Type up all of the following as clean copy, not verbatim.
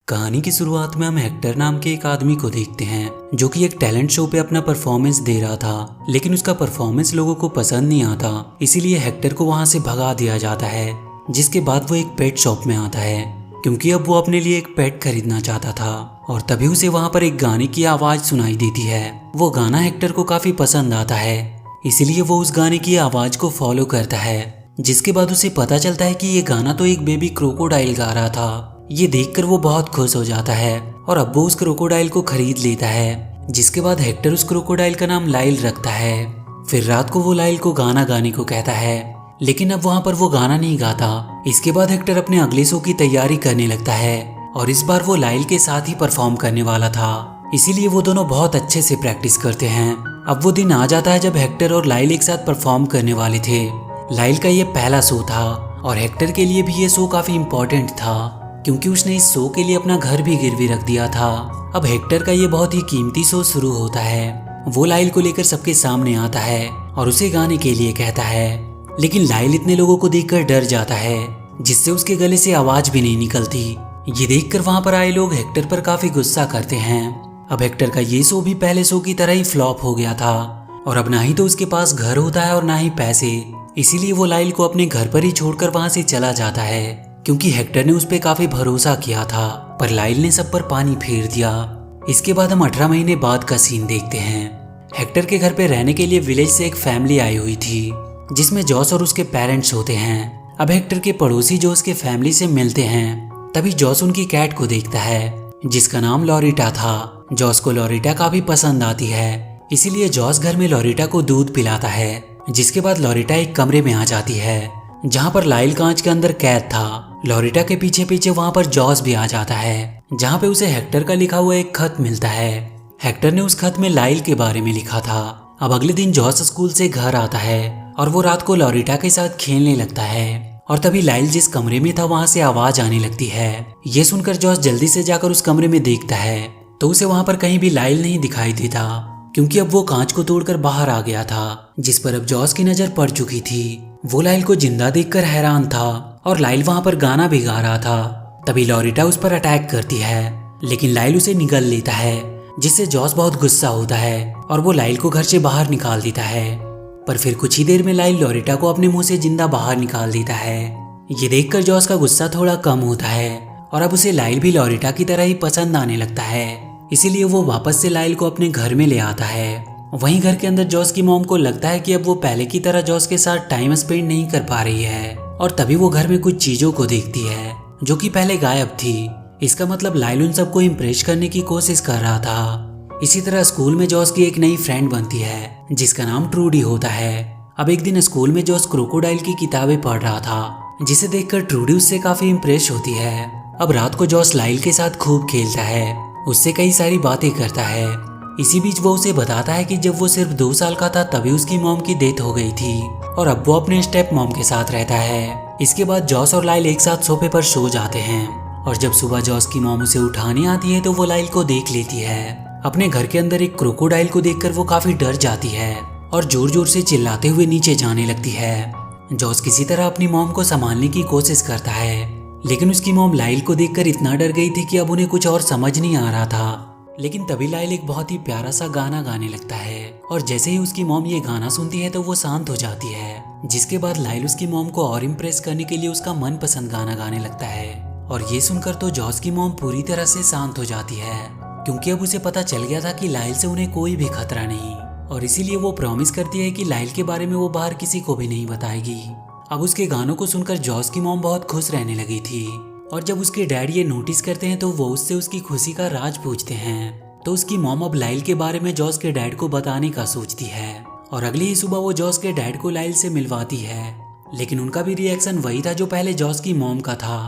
कहानी की शुरुआत में हम हेक्टर नाम के एक आदमी को देखते हैं जो कि एक टैलेंट शो पे अपना परफॉर्मेंस दे रहा था, लेकिन उसका परफॉर्मेंस लोगों को पसंद नहीं आता, इसीलिए हेक्टर को वहां से भगा दिया जाता है। जिसके बाद वो एक पेट शॉप में आता है क्योंकि अब वो अपने लिए एक पेट खरीदना चाहता था और तभी उसे वहां पर एक गाने की आवाज सुनाई देती है। वो गाना हेक्टर को काफी पसंद आता है, इसीलिए वो उस गाने की आवाज को फॉलो करता है। जिसके बाद उसे पता चलता है कि ये गाना तो एक बेबी क्रोकोडाइल गा रहा था। ये देखकर वो बहुत खुश हो जाता है और अब वो उस क्रोकोडाइल को खरीद लेता है। जिसके बाद हेक्टर उस क्रोकोडाइल का नाम लाइल रखता है। फिर रात को वो लाइल को गाना गाने को कहता है, लेकिन अब वहाँ पर वो गाना नहीं गाता। इसके बाद हेक्टर अपने अगले शो की तैयारी करने लगता है और इस बार वो लाइल के साथ ही परफॉर्म करने वाला था, इसीलिए वो दोनों बहुत अच्छे से प्रैक्टिस करते हैं। अब वो दिन आ जाता है जब हेक्टर और लाइल एक साथ परफॉर्म करने वाले थे। लाइल का ये पहला शो था और हेक्टर के लिए भी ये शो काफी इम्पोर्टेंट था क्योंकि उसने इस शो के लिए अपना घर भी गिरवी रख दिया था। अब हेक्टर का ये बहुत ही कीमती शो शुरू होता है। वो लाइल को लेकर सबके सामने आता है और उसे गाने के लिए कहता है, लेकिन लाइल इतने लोगों को देखकर डर जाता है जिससे उसके गले से आवाज भी नहीं निकलती। ये देखकर वहां पर आए लोग हेक्टर पर काफी गुस्सा करते हैं। अब हेक्टर का ये शो भी पहले शो की तरह ही फ्लॉप हो गया था और अब ना ही तो उसके पास घर होता है और ना ही पैसे, इसीलिए वो लाइल को अपने घर पर ही छोड़कर वहां से चला जाता है क्योंकि हेक्टर ने उस पर काफी भरोसा किया था, पर लाइल ने सब पर पानी फेर दिया। इसके बाद हम 18 महीने बाद का सीन देखते हैं। हेक्टर के घर पे रहने के लिए विलेज से एक फैमिली आई हुई थी जिसमें जॉस और उसके पेरेंट्स होते हैं। अब हेक्टर के पड़ोसी जो उसके फैमिली से मिलते हैं, तभी जॉस उनकी कैट को देखता है जिसका नाम लॉरिटा था। जॉस को लॉरिटा काफी पसंद आती है, इसीलिए जॉस घर में लॉरिटा को दूध पिलाता है। जिसके बाद लॉरिटा एक कमरे में आ जाती है जहाँ पर लाइल कांच के अंदर कैद था। लॉरिटा के पीछे पीछे वहाँ पर जॉस भी आ जाता है जहाँ पे उसे हेक्टर का लिखा हुआ एक खत मिलता है। हेक्टर ने उस खत में लाइल के बारे में लिखा था। अब अगले दिन जॉस स्कूल से घर आता है और वो रात को लॉरिटा के साथ खेलने लगता है और तभी लाइल जिस कमरे में था वहाँ से आवाज आने लगती है। ये सुनकर जॉस जल्दी से जाकर उस कमरे में देखता है तो उसे वहाँ पर कहीं भी लाइल नहीं दिखाई देता क्योंकि अब वो कांच को तोड़कर बाहर आ गया था, जिस पर अब जॉस की नजर पड़ चुकी थी। वो लाइल को जिंदा देखकर हैरान था और लाइल वहां पर गाना भी गा रहा था। तभी लॉरिटा उस पर अटैक करती है, लेकिन लाइल उसे निगल लेता है जिससे जॉस बहुत गुस्सा होता है और वो लाइल को घर से बाहर निकाल देता है। पर फिर कुछ ही देर में लाइल लॉरिटा को अपने मुंह से जिंदा बाहर निकाल देता है। ये देखकर जॉस का गुस्सा थोड़ा कम होता है और अब उसे लाइल भी लॉरिटा की तरह ही पसंद आने लगता है, इसीलिए वो वापस से लाइल को अपने घर में ले आता है। वहीं घर के अंदर जॉस की मॉम को लगता है कि अब वो पहले की तरह जॉस के साथ टाइम स्पेंड नहीं कर पा रही है और तभी वो घर में कुछ चीजों को देखती है जो कि पहले गायब थी। इसका मतलब लाइल उन सबको इम्प्रेस करने की कोशिश कर रहा था। इसी तरह स्कूल में जॉस की एक नई फ्रेंड बनती है जिसका नाम ट्रूडी होता है। अब एक दिन स्कूल में जॉस क्रोकोडाइल की किताबें पढ़ रहा था जिसे देखकर ट्रूडी उससे काफी इम्प्रेस होती है। अब रात को जॉस लाइल के साथ खूब खेलता है, उससे कई सारी बातें करता है। इसी बीच वो उसे बताता है कि जब वो सिर्फ 2 साल का था तभी उसकी मॉम की डेथ हो गई थी और अब वो अपने स्टेप मॉम के साथ रहता है। इसके बाद जॉस और लाइल एक साथ सोफे पर सो जाते हैं और जब सुबह जॉस की मॉम उसे उठाने आती है तो वो लाइल को देख लेती है। अपने घर के अंदर एक क्रोकोडाइल को देखकर वो काफी डर जाती है और जोर जोर से चिल्लाते हुए नीचे जाने लगती है। जॉस किसी तरह अपनी मॉम को संभालने की कोशिश करता है, लेकिन उसकी मॉम लाइल को देखकर इतना डर गई थी कि अब उन्हें कुछ और समझ नहीं आ रहा था। लेकिन तभी लाइल एक बहुत ही प्यारा सा गाना गाने लगता है और जैसे ही उसकी मॉम ये गाना सुनती है तो वो शांत हो जाती है। जिसके बाद लाइल उसकी मॉम को और इम्प्रेस करने के लिए उसका मनपसंद गाना गाने लगता है और ये सुनकर तो जॉस की मॉम पूरी तरह से शांत हो जाती है क्योंकि अब उसे पता चल गया था कि लाइल से उन्हें कोई भी खतरा नहीं और इसीलिए वो प्रॉमिस करती है कि लाइल के बारे में वो बाहर किसी को भी नहीं बताएगी। अब उसके गानों को सुनकर जॉस की मॉम बहुत खुश रहने लगी थी और जब उसके डैड ये नोटिस करते हैं तो वो उससे उसकी खुशी का राज पूछते हैं। तो उसकी मॉम अब लाइल के बारे में जॉस के डैड को बताने का सोचती है और अगली ही सुबह वो जॉस के डैड को लाइल से मिलवाती है, लेकिन उनका भी रिएक्शन वही था जो पहले जॉस की मॉम का था।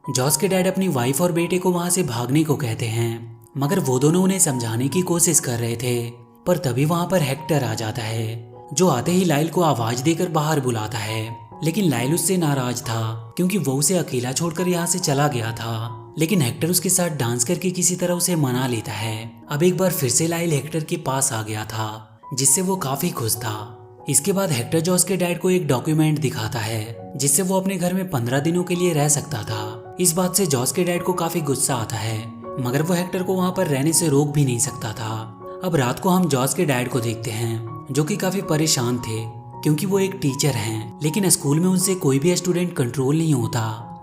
जॉस के डैड अपनी वाइफ और बेटे को वहां से भागने को कहते हैं, मगर वो दोनों उन्हें समझाने की कोशिश कर रहे थे। पर तभी वहां पर हेक्टर आ जाता है जो आते ही लाइल को आवाज देकर बाहर बुलाता है, लेकिन लाइल उससे नाराज था क्योंकि वो उसे अकेला छोड़कर यहाँ से चला गया था। लेकिन हेक्टर उसके साथ डांस करके किसी तरह उसे मना लेता है। अब एक बार फिर से लाइल हेक्टर के पास आ गया था जिससे वो काफी खुश था। इसके बाद हेक्टर जॉस के डैड को एक डॉक्यूमेंट दिखाता है जिससे वो अपने घर में 15 दिनों के लिए रह सकता था। इस बात से जॉस के डैड को काफी गुस्सा आता है, मगर वो हेक्टर को वहाँ पर रहने से रोक भी नहीं सकता था। अब रात को हम जॉस के डैड को देखते हैं, जो कि काफी परेशान थे क्योंकि वो एक टीचर हैं, लेकिन स्कूल में उनसे कोई भी स्टूडेंट कंट्रोल नहीं होता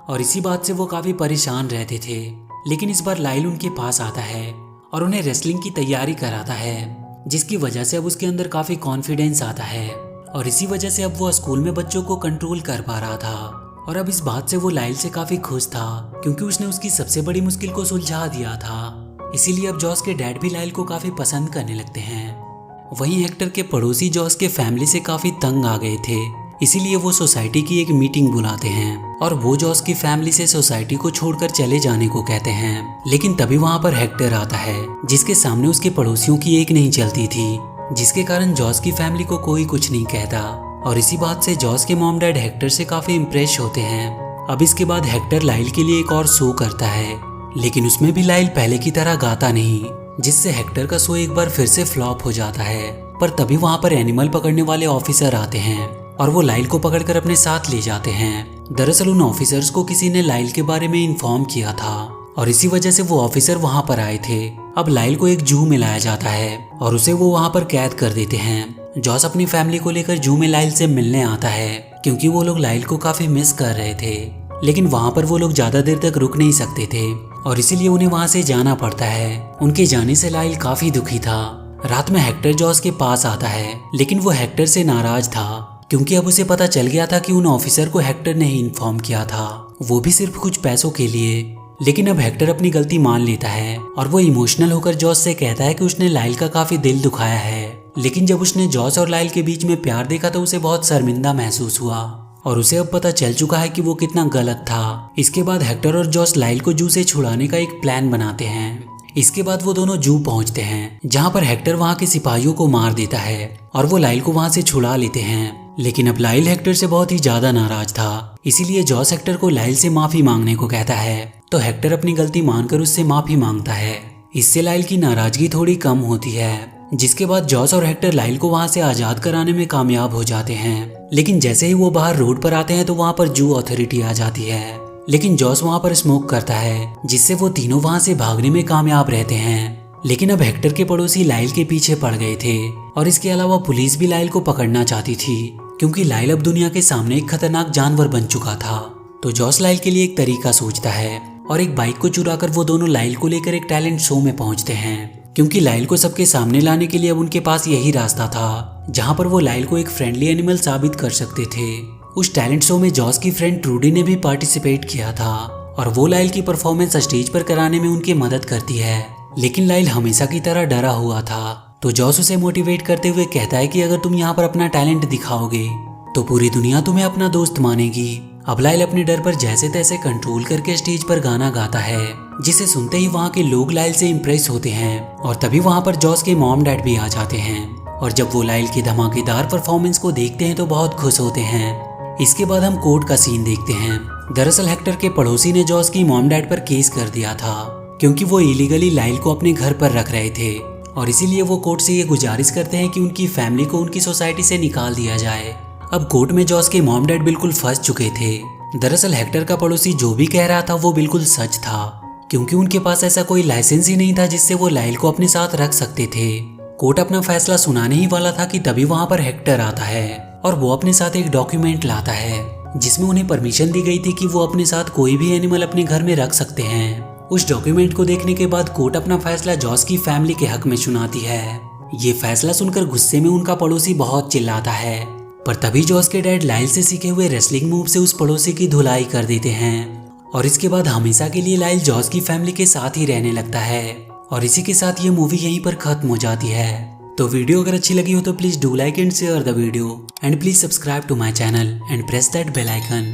और इसी बात से वो काफी परेशान रहते थे। लेकिन इस बार लाइल उनके पास आता है और उन्हें रेसलिंग की तैयारी कराता है, जिसकी वजह से अब उसके अंदर काफी कॉन्फिडेंस आता है और इसी वजह से अब वो स्कूल में बच्चों को कंट्रोल कर पा रहा था। और अब इस बात से वो लाइल से काफी खुश था क्योंकि उसने उसकी सबसे बड़ी मुश्किल को सुलझा दिया था। इसीलिए अब जॉस के डैड भी लाइल को काफी पसंद करने लगते हैं। वहीं हेक्टर के पड़ोसी जॉस के फैमिली से काफी तंग आ गए थे, इसीलिए वो सोसाइटी की एक मीटिंग बुलाते हैं और वो जॉस की फैमिली से सोसाइटी को छोड़कर चले जाने को कहते हैं। लेकिन तभी वहाँ पर हेक्टर आता है, जिसके सामने उसके पड़ोसियों की एक नहीं चलती थी, जिसके कारण जॉस की फैमिली को कोई कुछ नहीं कहता और इसी बात से जॉस के मॉम डैड हेक्टर से काफी इम्प्रेस होते हैं। अब इसके बाद हेक्टर लाइल के लिए एक और शो करता है, लेकिन उसमें भी लाइल पहले की तरह गाता नहीं, जिससे हेक्टर का शो एक बार फिर से फ्लॉप हो जाता है। पर तभी वहाँ पर एनिमल पकड़ने वाले ऑफिसर आते हैं और वो लाइल को पकड़कर अपने साथ ले जाते हैं। दरअसल उन ऑफिसर्स को किसी ने लाइल के बारे में इन्फॉर्म किया था और इसी वजह से वो ऑफिसर वहाँ पर आए थे। अब लाइल को एक जू में लाया जाता है और उसे वो वहाँ पर कैद कर देते हैं। जॉस अपनी फैमिली को लेकर जू में लाइल से मिलने आता है क्योंकि वो लोग लाइल को काफी मिस कर रहे थे, लेकिन वहाँ पर वो लोग ज्यादा देर तक रुक नहीं सकते थे और इसीलिए उन्हें वहाँ से जाना पड़ता है। उनके जाने से लाइल काफी दुखी था। रात में हेक्टर जॉस के पास आता है, लेकिन वो हेक्टर से नाराज था क्योंकि अब उसे पता चल गया था कि उन ऑफिसर को हेक्टर ने ही इन्फॉर्म किया था, वो भी सिर्फ कुछ पैसों के लिए। लेकिन अब हेक्टर अपनी गलती मान लेता है और वो इमोशनल होकर जॉस से कहता है कि उसने लाइल का काफी दिल दुखाया है। लेकिन जब उसने जॉस और लाइल के बीच में प्यार देखा तो उसे बहुत शर्मिंदा महसूस हुआ और उसे अब पता चल चुका है कि वो कितना गलत था। इसके बाद हेक्टर और जॉस लाइल को जू से छुड़ाने का एक प्लान बनाते हैं। इसके बाद वो दोनों जू पहुंचते हैं, जहां पर हेक्टर वहां के सिपाहियों को मार देता है और वो लाइल को वहां से छुड़ा लेते हैं। लेकिन अब लाइल हेक्टर से बहुत ही ज्यादा नाराज था, इसीलिए जॉस हेक्टर को लाइल से माफी मांगने को कहता है, तो हेक्टर अपनी गलती मानकर उससे माफी मांगता है। इससे लाइल की नाराजगी थोड़ी कम होती है, जिसके बाद जॉस और हेक्टर लाइल को वहां से आजाद कराने में कामयाब हो जाते हैं। लेकिन जैसे ही वो बाहर रोड पर आते हैं तो वहां पर जू अथॉरिटी आ जाती है, लेकिन जॉस वहां पर स्मोक करता है, जिससे वो तीनों वहां से भागने में कामयाब रहते हैं। लेकिन अब हेक्टर के पड़ोसी लाइल के पीछे पड़ गए थे और इसके अलावा पुलिस भी लाइल को पकड़ना चाहती थी क्योंकि लाइल अब दुनिया के सामने एक खतरनाक जानवर बन चुका था। तो जॉस लाइल के लिए एक तरीका सोचता है और एक बाइक को चुराकर वो दोनों लाइल को लेकर एक टैलेंट शो में पहुंचते हैं, क्योंकि लाइल को सबके सामने लाने के लिए अब उनके पास यही रास्ता था जहां पर वो लाइल को एक फ्रेंडली एनिमल साबित कर सकते थे। उस टैलेंट शो में जॉस की फ्रेंड ट्रूडी ने भी पार्टिसिपेट किया था और वो लाइल की परफॉर्मेंस स्टेज पर कराने में उनकी मदद करती है। लेकिन लाइल हमेशा की तरह डरा हुआ था, तो जॉस उसे मोटिवेट करते हुए कहता है कि अगर तुम यहाँ पर अपना टैलेंट दिखाओगे तो पूरी दुनिया तुम्हें अपना दोस्त मानेगी। अब लाइल अपने डर पर जैसे तैसे कंट्रोल करके स्टेज पर गाना गाता है, जिसे सुनते ही वहाँ के लोग लाइल से इम्प्रेस होते हैं और तभी वहाँ पर जॉस के मॉम डैड भी आ जाते हैं और जब वो लाइल की धमाकेदार परफॉर्मेंस को देखते हैं तो बहुत खुश होते हैं। इसके बाद हम कोर्ट का सीन देखते हैं। दरअसल हेक्टर के पड़ोसी ने जॉस की मॉम डैड पर केस कर दिया था क्योंकि वो इलीगली लाइल को अपने घर पर रख रहे थे और इसीलिए वो कोर्ट से ये गुजारिश करते हैं कि उनकी फैमिली को उनकी सोसाइटी से निकाल दिया जाए। अब कोर्ट में जॉस के मॉम डैड बिल्कुल फंस चुके थे। दरअसल हेक्टर का पड़ोसी जो भी कह रहा था वो बिल्कुल सच था, क्योंकि उनके पास ऐसा कोई लाइसेंस ही नहीं था जिससे वो लाइल को अपने साथ रख सकते थे। कोर्ट अपना फैसला सुनाने ही वाला था कि तभी वहां पर हेक्टर आता है और वो अपने साथ एक डॉक्यूमेंट लाता है जिसमें उन्हें परमिशन दी गई थी कि वो अपने साथ कोई भी एनिमल अपने घर में रख सकते हैं। उस डॉक्यूमेंट को देखने के बाद कोर्ट अपना फैसला जॉस की फैमिली के हक में सुनाती है। ये फैसला सुनकर गुस्से में उनका पड़ोसी बहुत चिल्लाता है, पर तभी जॉस के डैड लाइल से सीखे हुए रेसलिंग मूव से उस पड़ोसी की धुलाई कर देते हैं और इसके बाद हमेशा के लिए लाइल जॉस की फैमिली के साथ ही रहने लगता है। और इसी के साथ ये मूवी यहीं पर खत्म हो जाती है। तो वीडियो अगर अच्छी लगी हो तो please do like and share the video and please subscribe to my channel and press that bell icon.